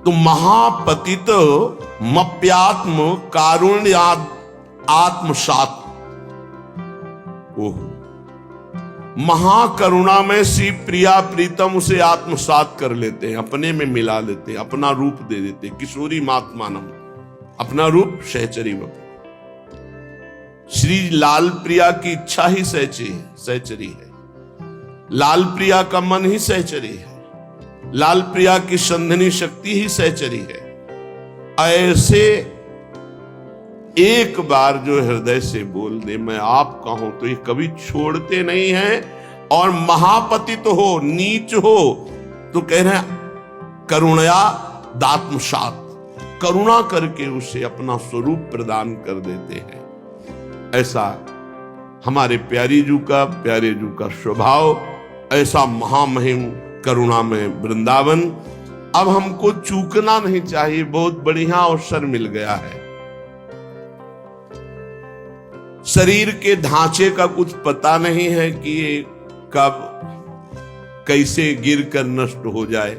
तो महापतित मप्यात्म कारुण्याद आत्मसात, ओह महाकरुणा में सी प्रिया प्रीतम उसे आत्मसात कर लेते हैं, अपने में मिला लेते हैं, अपना रूप दे देते हैं। किशोरी मात्मानम, अपना रूप सहचरी वप। श्री लाल प्रिया की इच्छा ही सहचरी है, लाल प्रिया का मन ही सहचरी है, लाल प्रिया की संधिनी शक्ति ही सहचरी है। ऐसे एक बार जो हृदय से बोल दे मैं आपका हूं, तो ये कभी छोड़ते नहीं हैं। और महापतित तो हो, नीच हो, तो कह रहे हैं करुणया दात्मसात, करुणा करके उसे अपना स्वरूप प्रदान कर देते हैं। ऐसा हमारे प्यारे जू का स्वभाव, ऐसा महामहिम करुणा में वृंदावन। अब हमको चूकना नहीं चाहिए, बहुत बढ़िया अवसर मिल गया है। शरीर के ढांचे का कुछ पता नहीं है कि ये कब कैसे गिर कर नष्ट हो जाए,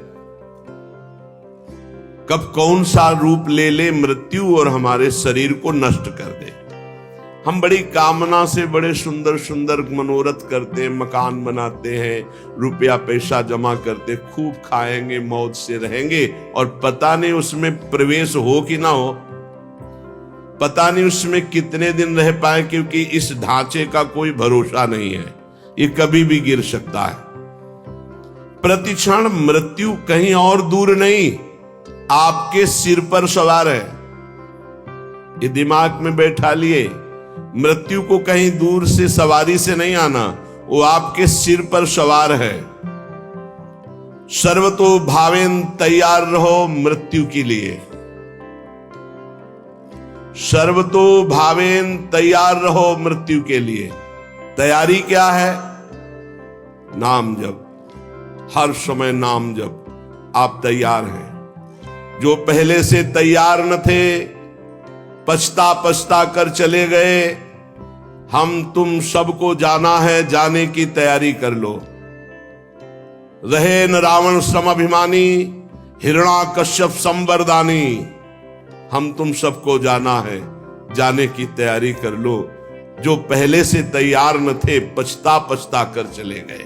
कब कौन सा रूप ले ले मृत्यु और हमारे शरीर को नष्ट कर दे। हम बड़ी कामना से बड़े सुंदर सुंदर मनोरथ करते हैं, मकान बनाते हैं, रुपया पैसा जमा करते, खूब खाएंगे, मौज से रहेंगे, और पता नहीं उसमें प्रवेश हो कि ना हो, पता नहीं उसमें कितने दिन रह पाए, क्योंकि इस ढांचे का कोई भरोसा नहीं है, ये कभी भी गिर सकता है। प्रतिक्षण मृत्यु कहीं और दूर नहीं, आपके सिर पर सवार है। ये दिमाग में बैठा लिए, मृत्यु को कहीं दूर से सवारी से नहीं आना, वो आपके सिर पर सवार है। सर्वतो भावेन तैयार रहो मृत्यु के लिए, सर्वतो भावेन तैयार रहो मृत्यु के लिए। तैयारी क्या है? नाम जप, हर समय नाम जप। आप तैयार हैं। जो पहले से तैयार न थे, पछता पछता कर चले गए, हम तुम सबको जाना है, जाने की तैयारी कर लो। रहे न रावण समभिमानी, हिरण्याकश्यप संवरदानी। हम तुम सबको जाना है, जाने की तैयारी कर लो। जो पहले से तैयार न थे, पछता पछता कर चले गए।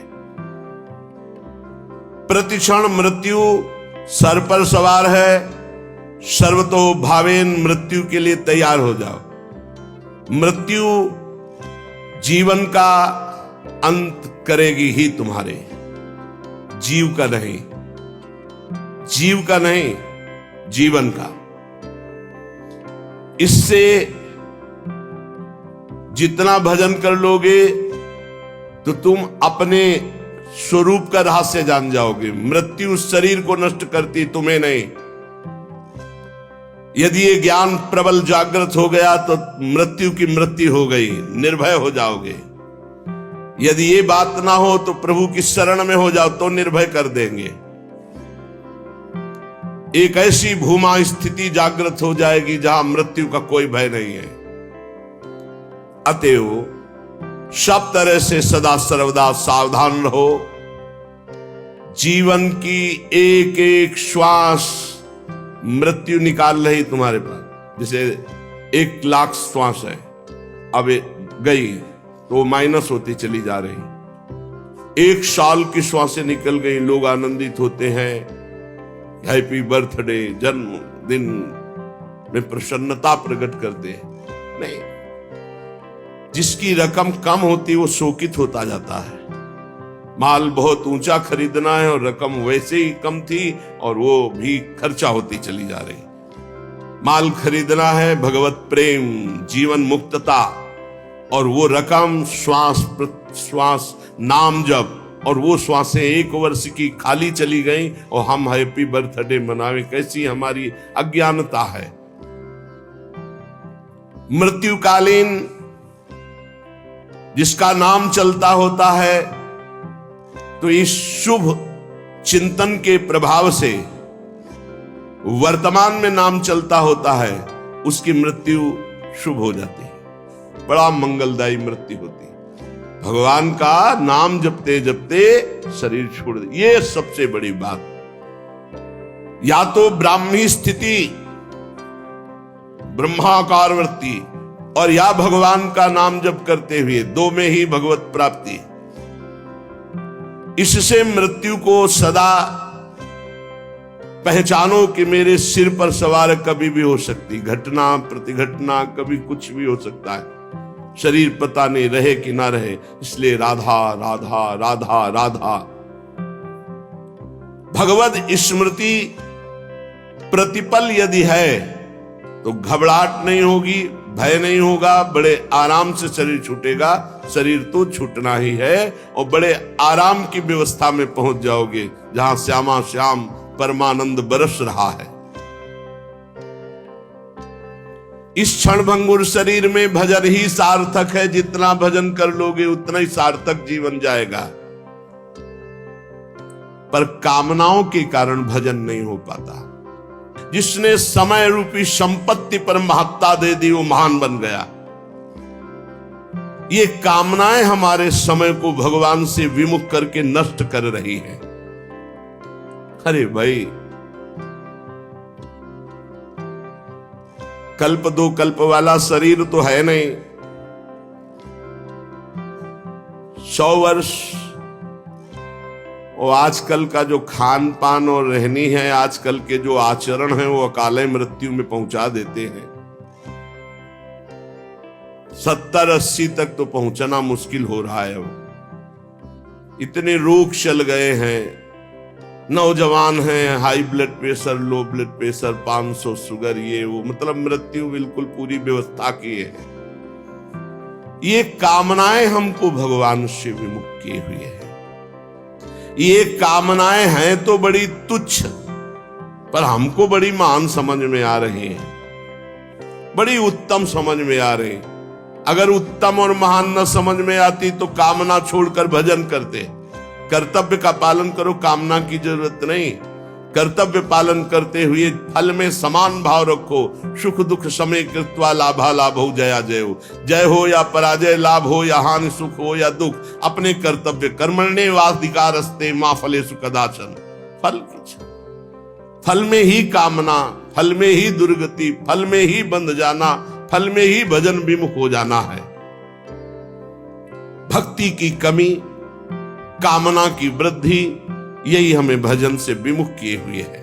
प्रतिक्षण मृत्यु सर पर सवार है, सर्वतो भावेन मृत्यु के लिए तैयार हो जाओ। मृत्यु जीवन का अंत करेगी ही तुम्हारे, जीव का नहीं, जीव का नहीं, जीवन का। इससे जितना भजन कर लोगे तो तुम अपने स्वरूप का रहस्य जान जाओगे। मृत्यु शरीर को नष्ट करती, तुम्हें नहीं। यदि ये ज्ञान प्रबल जागृत हो गया तो मृत्यु की मृत्यु हो गई, निर्भय हो जाओगे। यदि ये बात ना हो तो प्रभु की शरण में हो जाओ, तो निर्भय कर देंगे। एक ऐसी भूमा स्थिति जागृत हो जाएगी जहां मृत्यु का कोई भय नहीं है। अतएव सब तरह से सदा सर्वदा सावधान रहो। जीवन की एक एक श्वास मृत्यु निकाल रही तुम्हारे पास। जैसे 1,00,000 श्वास है, अब गई तो माइनस होती चली जा रही। 1 साल की श्वासें निकल गई, लोग आनंदित होते हैं, हैप्पी बर्थडे, जन्मदिन में प्रसन्नता प्रकट करते हैं। नहीं, जिसकी रकम कम होती वो शोकित होता जाता है। माल बहुत ऊंचा खरीदना है और रकम वैसे ही कम थी और वो भी खर्चा होती चली जा रही। माल खरीदना है भगवत प्रेम, जीवन मुक्तता, और वो रकम श्वास श्वास नाम जप, और वो श्वासें 1 वर्ष की खाली चली गई और हम हैप्पी बर्थडे मनावे। कैसी हमारी अज्ञानता है। मृत्युकालीन जिसका नाम चलता होता है, तो इस शुभ चिंतन के प्रभाव से वर्तमान में नाम चलता होता है, उसकी मृत्यु शुभ हो जाती है, बड़ा मंगलदायी मृत्यु होती है। भगवान का नाम जपते जपते शरीर छोड़ दे, ये सबसे बड़ी बात। या तो ब्राह्मी स्थिति ब्रह्माकार वृत्ति, और या भगवान का नाम जप करते हुए, दो में ही भगवत प्राप्ति। इससे मृत्यु को सदा पहचानो कि मेरे सिर पर सवार कभी भी हो सकती घटना प्रतिघटना, कभी कुछ भी हो सकता है। शरीर पता नहीं रहे कि ना रहे, इसलिए राधा राधा राधा राधा। भगवद स्मृति प्रतिपल यदि है तो घबराहट नहीं होगी, भय नहीं होगा, बड़े आराम से शरीर छूटेगा। शरीर तो छूटना ही है और बड़े आराम की व्यवस्था में पहुंच जाओगे जहां श्यामा श्याम परमानंद बरस रहा है। इस क्षणभंगुर शरीर में भजन ही सार्थक है। जितना भजन कर लोगे उतना ही सार्थक जीवन जाएगा, पर कामनाओं के कारण भजन नहीं हो पाता। जिसने समय रूपी संपत्ति पर महत्ता दे दी वो महान बन गया। ये कामनाएं हमारे समय को भगवान से विमुख करके नष्ट कर रही हैं। अरे भाई, कल्प दो कल्प वाला शरीर तो है नहीं। 100 वर्ष और आजकल का जो खान पान और रहनी है, आजकल के जो आचरण है, वो अकाले मृत्यु में पहुंचा देते हैं। 70-80 तक तो पहुंचना मुश्किल हो रहा है। इतने रोग चल गए हैं, नौजवान हैं, high blood pressure, low blood pressure, 500 sugar, ये वो, मतलब मृत्यु बिल्कुल पूरी व्यवस्था की है। ये कामनाएं हमको भगवान से विमुख किए हुए हैं। ये कामनाएं हैं तो बड़ी तुच्छ, पर हमको बड़ी महान समझ में आ रही हैं, बड़ी उत्तम समझ में आ रही। अगर उत्तम और महान न समझ में आती तो कामना छोड़कर भजन करते। कर्तव्य का पालन करो, कामना की जरूरत नहीं। कर्तव्य पालन करते हुए फल में समान भाव रखो। सुख दुख समय कृत्वा लाभा लाभो जया जय हो। जय हो या पराजय, लाभ हो या हानि, सुख हो या दुख, अपने कर्तव्य कर्मण्येवाधिकारस्ते मा फलेषु कदाचन। फल की, फल में ही कामना, फल में ही दुर्गति, फल में ही बंध जाना, फल में ही भजन विमुख हो जाना है। भक्ति की कमी, कामना की वृद्धि, यही हमें भजन से विमुख किए हुए है।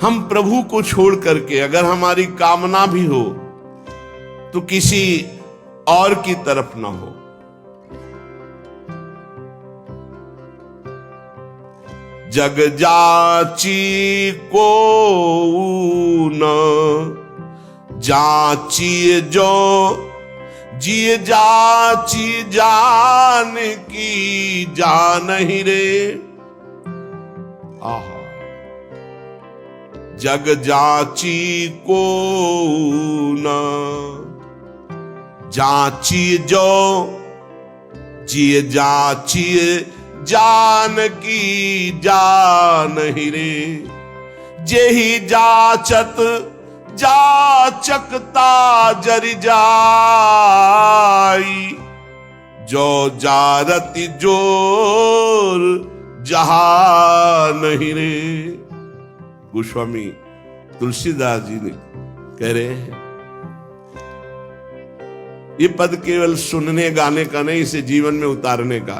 हम प्रभु को छोड़ करके अगर हमारी कामना भी हो तो किसी और की तरफ ना हो। जग जाची को न जाची जो जिए जाची जान की जान ही रे। आहा, जग जाची को न जाची जो जिए जाची जान की जान ही रे। जेहि जाचत जाचकता जरि जाई, जो जारति जोर जहान ही रे। गोस्वामी तुलसीदास जी ने कह रहे हैं, ये पद केवल सुनने गाने का नहीं, इसे जीवन में उतारने का।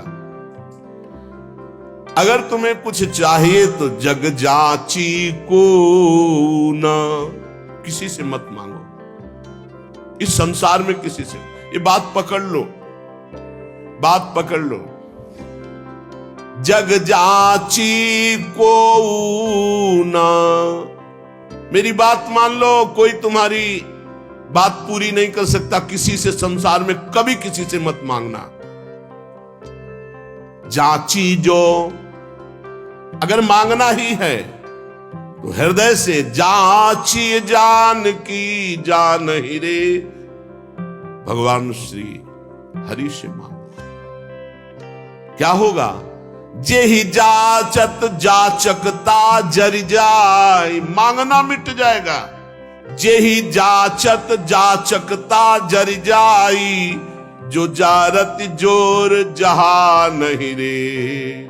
अगर तुम्हें कुछ चाहिए तो जग जाची को न, किसी से मत मांगो इस संसार में, किसी से। ये बात पकड़ लो, बात पकड़ लो। जग जाची को न, मेरी बात मान लो। कोई तुम्हारी बात पूरी नहीं कर सकता किसी से संसार में, कभी किसी से मत मांगना। जाची जो, अगर मांगना ही है तो हृदय से जाची जान की जान ही रे। भगवान श्री हरि से मांगो, क्या होगा? जेहि जाचत जाचकता जरि जाय, मांगना मिट जाएगा। जेहि जाचत जाचकता जरि जाई, जो जारत जोर जहान ही रे।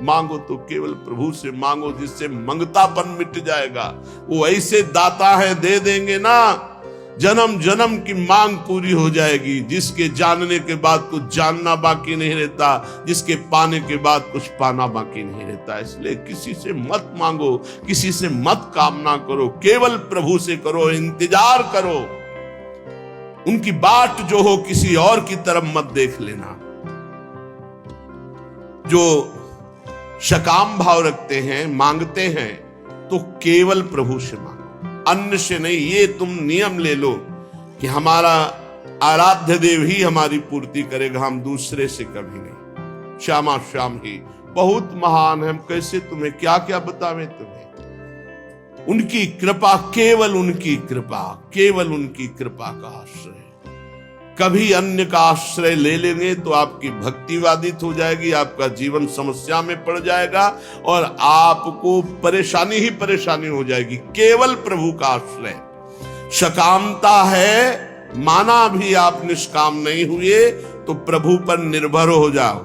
मांगो तो केवल प्रभु से मांगो, जिससे मंगतापन मिट जाएगा। वो ऐसे दाता है, दे देंगे ना, जन्म जन्म की मांग पूरी हो जाएगी। जिसके जानने के बाद कुछ जानना बाकी नहीं रहता, जिसके पाने के बाद कुछ पाना बाकी नहीं रहता। इसलिए किसी से मत मांगो, किसी से मत कामना करो, केवल प्रभु से करो, इंतजार करो। उनकी बाट जो हो किसी और की तरफ मत देख लेना। जो सकाम भाव रखते हैं, मांगते हैं, तो केवल प्रभु से मांगो, अन्य से नहीं। ये तुम नियम ले लो कि हमारा आराध्य देव ही हमारी पूर्ति करेगा, हम दूसरे से कभी नहीं। श्यामा श्याम ही बहुत महान है, हम कैसे तुम्हें क्या क्या बतावें तुम्हें। उनकी कृपा, केवल उनकी कृपा, केवल उनकी कृपा का आश्रय। कभी अन्य का आश्रय ले लेंगे तो आपकी भक्ति बाधित हो जाएगी, आपका जीवन समस्या में पड़ जाएगा और आपको परेशानी ही परेशानी हो जाएगी। केवल प्रभु का आश्रय। सकामता है, माना भी आप निष्काम नहीं हुए तो प्रभु पर निर्भर हो जाओ,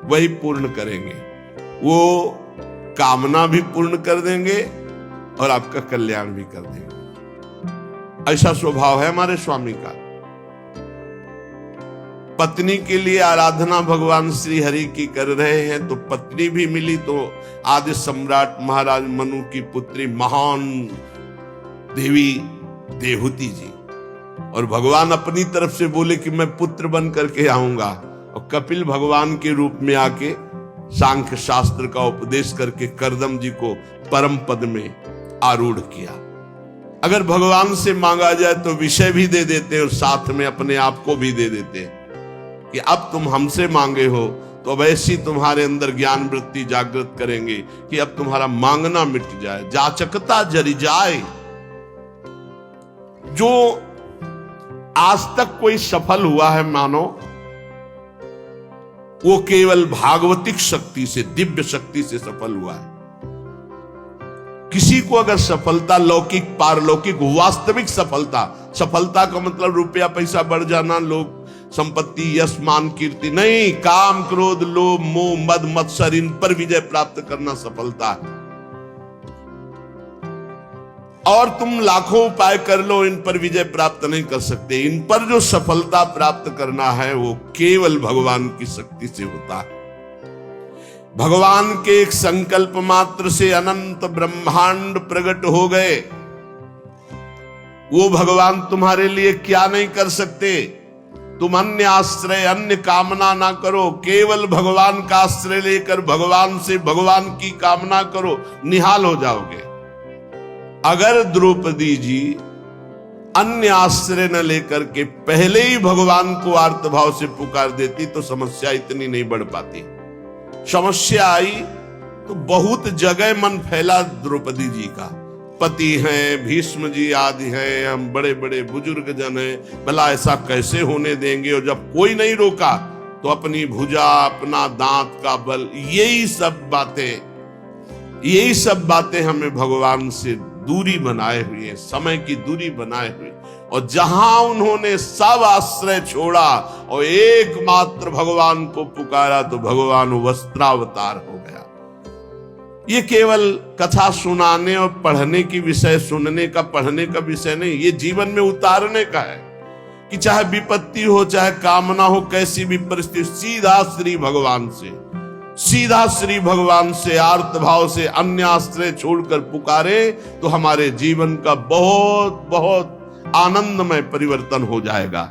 वही पूर्ण करेंगे। वो कामना भी पूर्ण कर देंगे और आपका कल्याण भी कर देंगे। ऐसा स्वभाव है हमारे स्वामी का। पत्नी के लिए आराधना भगवान श्री हरि की कर रहे हैं, तो पत्नी भी मिली तो आदि सम्राट महाराज मनु की पुत्री महान देवी देवहूति जी। और भगवान अपनी तरफ से बोले कि मैं पुत्र बन करके आऊंगा, और कपिल भगवान के रूप में आके सांख्य शास्त्र का उपदेश करके करदम जी को परम पद में आरूढ़ किया। अगर भगवान से मांगा जाए तो विषय भी दे देते हैं और साथ में अपने आप को भी दे देते हैं कि अब तुम हमसे मांगे हो तो अब ऐसी तुम्हारे अंदर ज्ञान वृत्ति जागृत करेंगे कि अब तुम्हारा मांगना मिट जाए, जाचकता जरी जाए। जो आज तक कोई सफल हुआ है मानो, वो केवल भागवतिक शक्ति से, दिव्य शक्ति से सफल हुआ है। किसी को अगर सफलता लौकिक, पारलौकिक, वास्तविक सफलता, सफलता का मतलब रुपया पैसा बढ़ जाना, लोग संपत्ति, यश, मान, कीर्ति नहीं, काम, क्रोध, लोभ, मोह, मद, मत्सर, इन पर विजय प्राप्त करना सफलता है। और तुम लाखों उपाय कर लो, इन पर विजय प्राप्त नहीं कर सकते। इन पर जो सफलता प्राप्त करना है वो केवल भगवान की शक्ति से होता है। भगवान के एक संकल्प मात्र से अनंत ब्रह्मांड प्रकट हो गए। वो भगवान तुम्हारे लिए क्या नहीं कर सकते। तुम अन्य आश्रय, अन्य कामना ना करो, केवल भगवान का आश्रय लेकर भगवान से भगवान की कामना करो, निहाल हो जाओगे। अगर द्रौपदी जी अन्य आश्रय न लेकर के पहले ही भगवान को आर्तभाव से पुकार देती तो समस्या इतनी नहीं बढ़ पाती। समस्या आई तो बहुत जगह मन फैला द्रौपदी जी का। पति हैं, भीष्म जी आदि हैं, हम बड़े बड़े बुजुर्ग जन हैं, भला ऐसा कैसे होने देंगे। और जब कोई नहीं रोका तो अपनी भुजा, अपना दांत का बल, यही सब बातें हमें भगवान से दूरी बनाए हुए हैं, समय की दूरी बनाए हुए। और जहां उन्होंने सब आश्रय छोड़ा और एकमात्र भगवान को पुकारा तो भगवान वस्त्रावतार हो गया। ये केवल कथा सुनाने और पढ़ने की विषय, सुनने का, पढ़ने का विषय नहीं, ये जीवन में उतारने का है कि चाहे विपत्ति हो, चाहे कामना हो, कैसी भी परिस्थिति, सीधा श्री भगवान से, सीधा श्री भगवान से आर्त भाव से अन्य आश्रय छोड़कर पुकारे तो हमारे जीवन का बहुत बहुत आनंदमय परिवर्तन हो जाएगा।